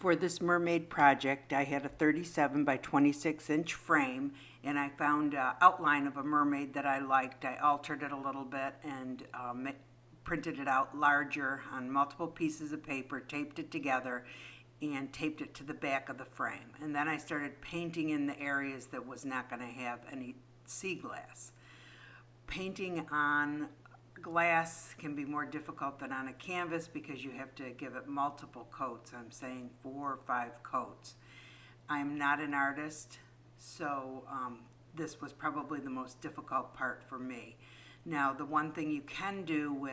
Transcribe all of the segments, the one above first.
For this mermaid project, I had a 37 by 26 inch frame, and I found an outline of a mermaid that I liked. I altered it a little bit and printed it out larger on multiple pieces of paper, taped it together, and taped it to the back of the frame. And then I started painting in the areas that was not going to have any sea glass. Painting on glass can be more difficult than on a canvas because you have to give it multiple coats. I'm saying 4 or 5 coats. I'm not an artist, so this was probably the most difficult part for me. Now, the one thing you can do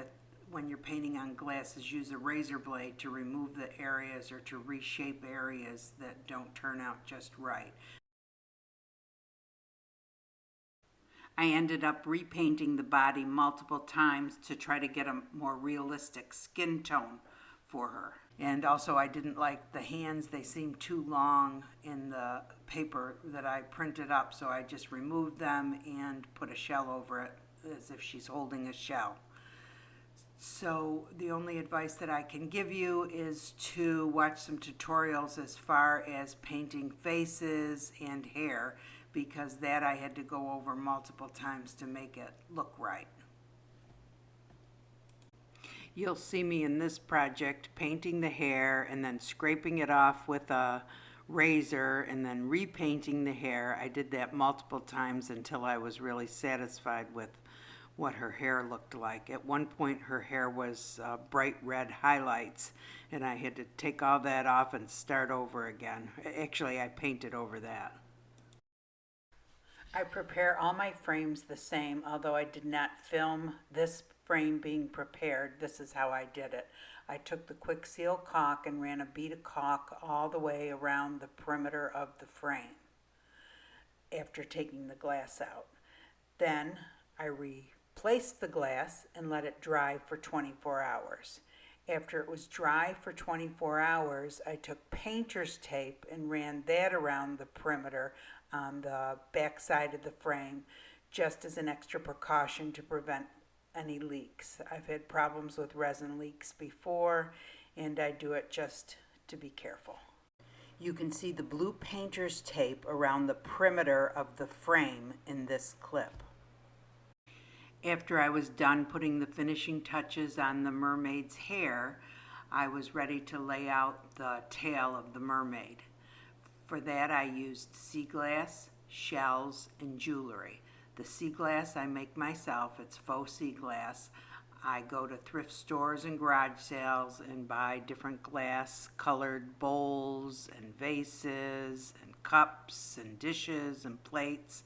when you're painting on glass is use a razor blade to remove the areas or to reshape areas that don't turn out just right. I ended up repainting the body multiple times to try to get a more realistic skin tone for her. And also I didn't like the hands. They seemed too long in the paper that I printed up, so I just removed them and put a shell over it as if she's holding a shell. So the only advice that I can give you is to watch some tutorials as far as painting faces and hair, because that I had to go over multiple times to make it look right. You'll see me in this project painting the hair and then scraping it off with a razor and then repainting the hair. I did that multiple times until I was really satisfied with what her hair looked like. At one point her hair was bright red highlights, and I had to take all that off and start over again. Actually, I painted over that. I prepare all my frames the same, although I did not film this frame being prepared. This is how I did it. I took the quick seal caulk and ran a bead of caulk all the way around the perimeter of the frame after taking the glass out. Then I replaced the glass and let it dry for 24 hours. After it was dry for 24 hours, I took painter's tape and ran that around the perimeter on the back side of the frame, just as an extra precaution to prevent any leaks. I've had problems with resin leaks before, and I do it just to be careful. You can see the blue painter's tape around the perimeter of the frame in this clip. After I was done putting the finishing touches on the mermaid's hair, I was ready to lay out the tail of the mermaid. For that, I used sea glass, shells, and jewelry. The sea glass I make myself. It's faux sea glass. I go to thrift stores and garage sales and buy different glass colored bowls and vases and cups and dishes and plates,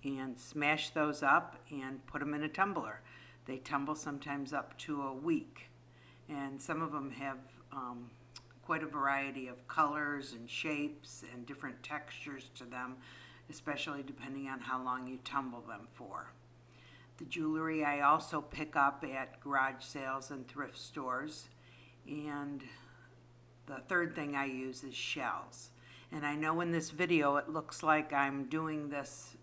and smash those up and put them in a tumbler. They tumble sometimes up to a week, and some of them have quite a variety of colors and shapes and different textures to them, especially depending on how long you tumble them for. The jewelry I also pick up at garage sales and thrift stores. And the third thing I use is shells. And I know in this video it looks like I'm doing this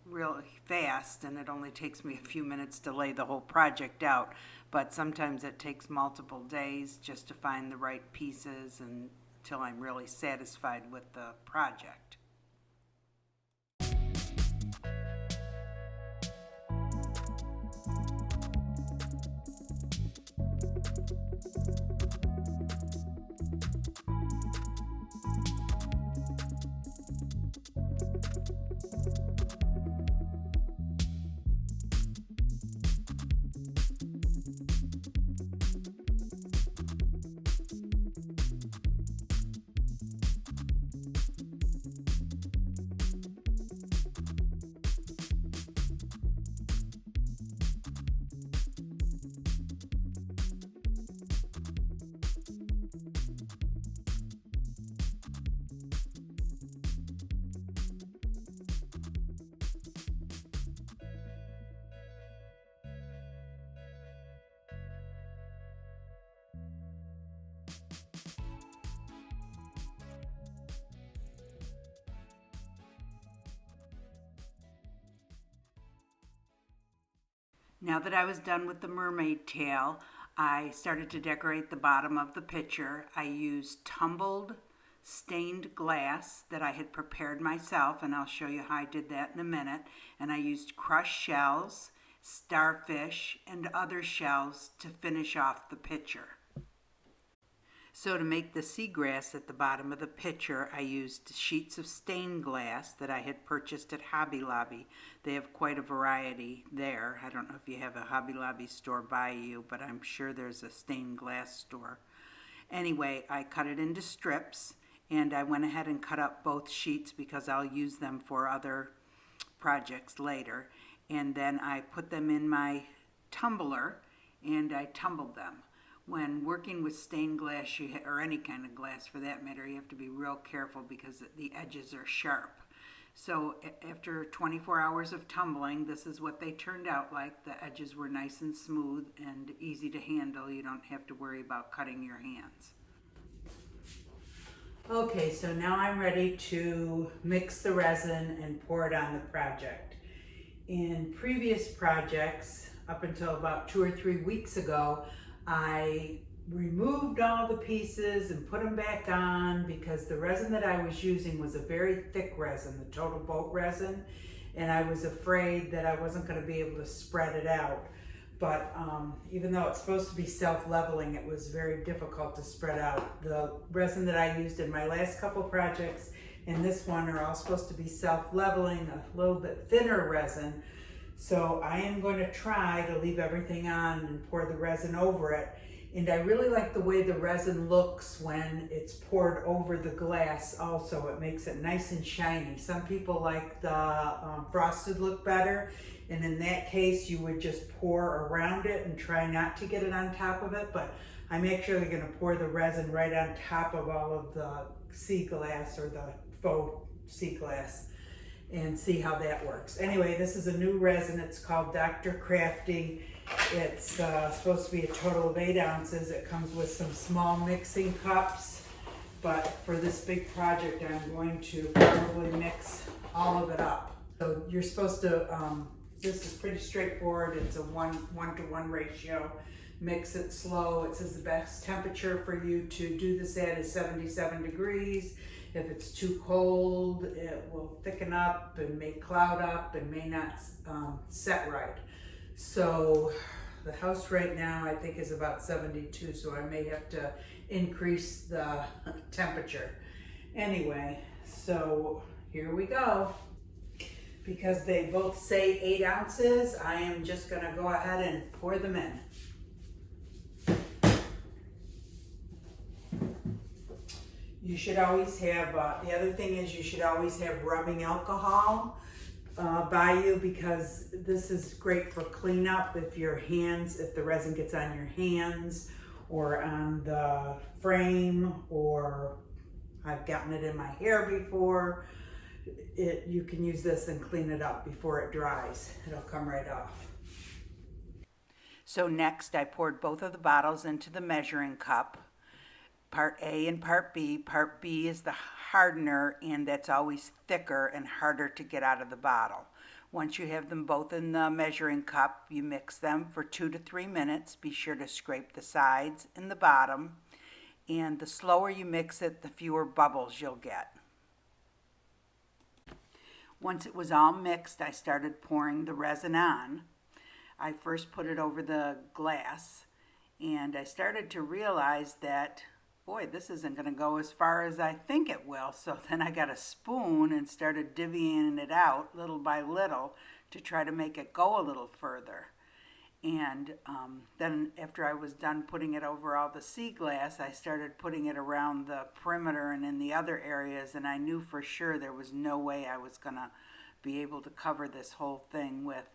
really fast and it only takes me a few minutes to lay the whole project out, but sometimes it takes multiple days just to find the right pieces until I'm really satisfied with the project. Now that I was done with the mermaid tail, I started to decorate the bottom of the picture. I used tumbled stained glass that I had prepared myself, and I'll show you how I did that in a minute. And I used crushed shells, starfish, and other shells to finish off the pitcher. So to make the seagrass at the bottom of the pitcher, I used sheets of stained glass that I had purchased at Hobby Lobby. They have quite a variety there. I don't know if you have a Hobby Lobby store by you, but I'm sure there's a stained glass store. Anyway, I cut it into strips, and I went ahead and cut up both sheets because I'll use them for other projects later. And then I put them in my tumbler, and I tumbled them. When working with stained glass, or any kind of glass for that matter, you have to be real careful because the edges are sharp. So after 24 hours of tumbling, this is what they turned out like. The edges were nice and smooth and easy to handle. You don't have to worry about cutting your hands. Okay, so now I'm ready to mix the resin and pour it on the project. In previous projects, up until about 2 or 3 weeks ago, I removed all the pieces and put them back on because the resin that I was using was a very thick resin, the Total Boat resin, and I was afraid that I wasn't going to be able to spread it out. But even though it's supposed to be self-leveling, it was very difficult to spread out. The resin that I used in my last couple projects and this one are all supposed to be self-leveling, a little bit thinner resin. So I am going to try to leave everything on and pour the resin over it. And I really like the way the resin looks when it's poured over the glass also. It makes it nice and shiny. Some people like the frosted look better. And in that case, you would just pour around it and try not to get it on top of it. But I'm actually going to pour the resin right on top of all of the sea glass or the faux sea glass and see how that works. Anyway, this is a new resin. It's called Dr. Crafty. It's supposed to be a total of 8 ounces. It comes with some small mixing cups, but for this big project, I'm going to probably mix all of it up. So you're supposed to, this is pretty straightforward. It's a 1:1 ratio. Mix it slow. It says the best temperature for you to do this at is 77 degrees. If it's too cold, it will thicken up and may cloud up and may not set right. So the house right now I think is about 72, so I may have to increase the temperature. Anyway, so here we go. Because they both say 8 ounces, I am just gonna go ahead and pour them in. You should always have, the other thing is you should always have rubbing alcohol by you because this is great for cleanup if the resin gets on your hands or on the frame, or I've gotten it in my hair before. You can use this and clean it up before it dries. It'll come right off. So next I poured both of the bottles into the measuring cup. Part A and Part B. Part B is the hardener, and that's always thicker and harder to get out of the bottle. Once you have them both in the measuring cup, you mix them for 2 to 3 minutes. Be sure to scrape the sides and the bottom, and the slower you mix it, the fewer bubbles you'll get. Once it was all mixed, I started pouring the resin on. I first put it over the glass, and I started to realize that boy, this isn't going to go as far as I think it will. So then I got a spoon and started divvying it out little by little to try to make it go a little further. And then after I was done putting it over all the sea glass, I started putting it around the perimeter and in the other areas, and I knew for sure there was no way I was going to be able to cover this whole thing with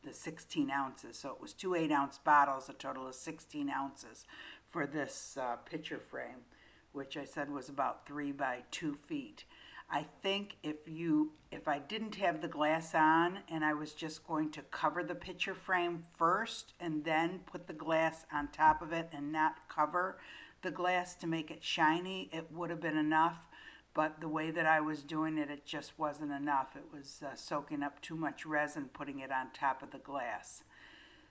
the 16 ounces. So it was 2 8-ounce bottles, a total of 16 ounces for this picture frame, which I said was about 3 by 2 feet. I think if I didn't have the glass on and I was just going to cover the picture frame first and then put the glass on top of it and not cover the glass to make it shiny, it would have been enough. But the way that I was doing it, it just wasn't enough. It was soaking up too much resin putting it on top of the glass.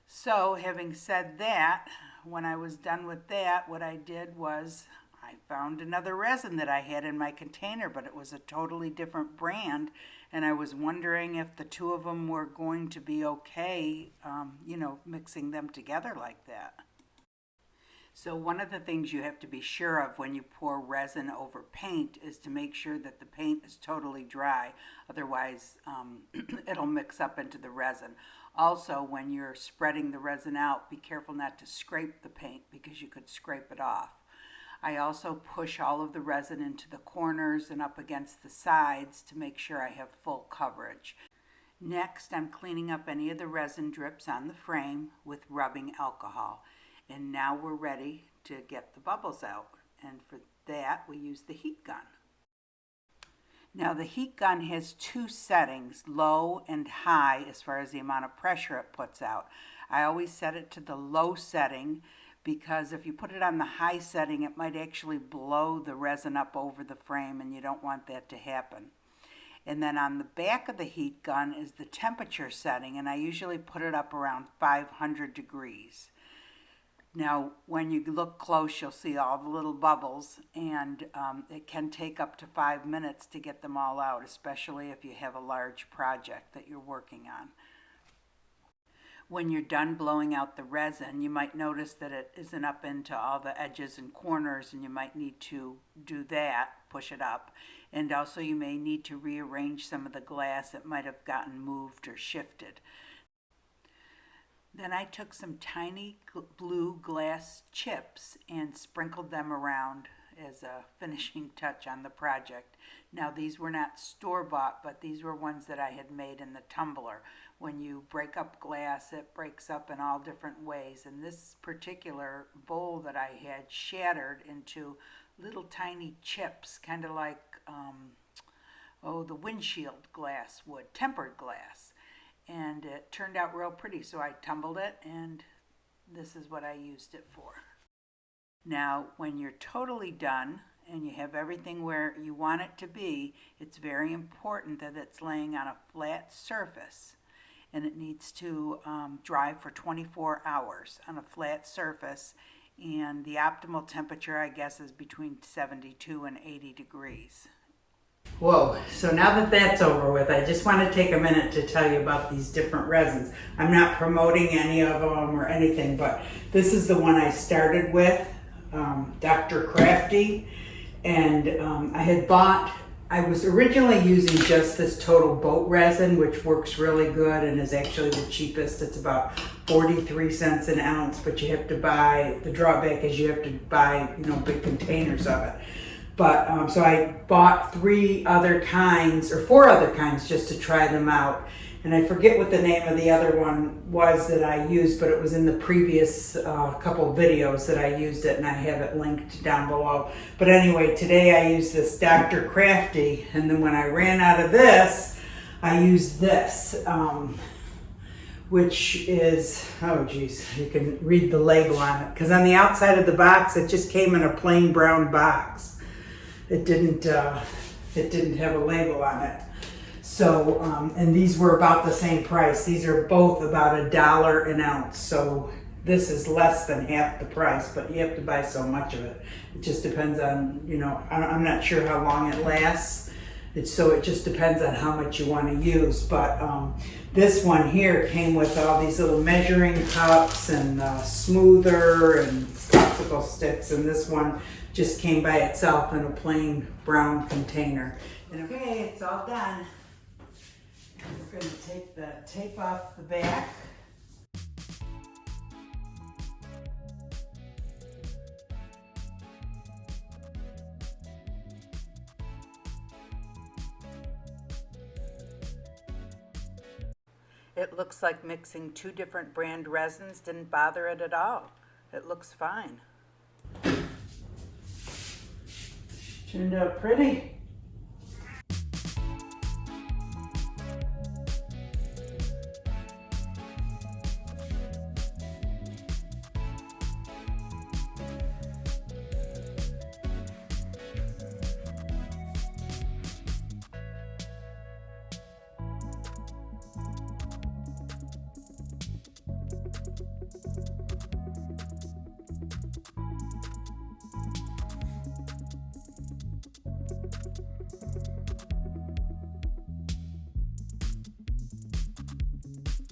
So having said that, when I was done with that, what I did was I I found another resin that I had in my container, but it was a totally different brand, and I was wondering if the two of them were going to be okay, you know, mixing them together like that. So one of the things you have to be sure of when you pour resin over paint is to make sure that the paint is totally dry. Otherwise, it'll mix up into the resin. Also, when you're spreading the resin out, be careful not to scrape the paint because you could scrape it off. I also push all of the resin into the corners and up against the sides to make sure I have full coverage. Next, I'm cleaning up any of the resin drips on the frame with rubbing alcohol. And now we're ready to get the bubbles out. And for that, we use the heat gun. Now the heat gun has two settings, low and high, as far as the amount of pressure it puts out. I always set it to the low setting because if you put it on the high setting, it might actually blow the resin up over the frame, and you don't want that to happen. And then on the back of the heat gun is the temperature setting, and I usually put it up around 500 degrees. Now, when you look close, you'll see all the little bubbles, and it can take up to 5 minutes to get them all out, especially if you have a large project that you're working on. When you're done blowing out the resin, you might notice that it isn't up into all the edges and corners, and you might need to do that, push it up. And also you may need to rearrange some of the glass that might have gotten moved or shifted. Then I took some tiny blue glass chips and sprinkled them around as a finishing touch on the project. Now these were not store-bought, but these were ones that I had made in the tumbler. When you break up glass, it breaks up in all different ways. And this particular bowl that I had shattered into little tiny chips, kind of like, the windshield glass would, tempered glass. And it turned out real pretty, so I tumbled it, and this is what I used it for. Now, when you're totally done and you have everything where you want it to be, it's very important that it's laying on a flat surface, and it needs to dry for 24 hours on a flat surface, and the optimal temperature, I guess, is between 72 and 80 degrees. Whoa, so now that that's over with, I just want to take a minute to tell you about these different resins. I'm not promoting any of them or anything, but this is the one I started with, Dr. Crafty, and I was originally using just this total boat resin, which works really good and is actually the cheapest. It's about 43 cents an ounce, but you have to buy, the drawback is you have to buy, big containers of it. But so I bought 4 other kinds just to try them out. And I forget what the name of the other one was that I used, but it was in the previous couple videos that I used it, and I have it linked down below. But anyway, today I used this Dr. Crafty, and then when I ran out of this, I used this, which is, oh geez, you can read the label on it. Because on the outside of the box, it just came in a plain brown box. It didn't have a label on it. So, and these were about the same price. These are both about $1 an ounce. So this is less than half the price, but you have to buy so much of it. It just depends on, I'm not sure how long it lasts. So it just depends on how much you want to use. But this one here came with all these little measuring cups and smoother and popsicle sticks. And this one just came by itself in a plain brown container. And okay, it's all done. We're going to take the tape off the back. It looks like mixing 2 different brand resins didn't bother it at all. It looks fine. Turned out pretty.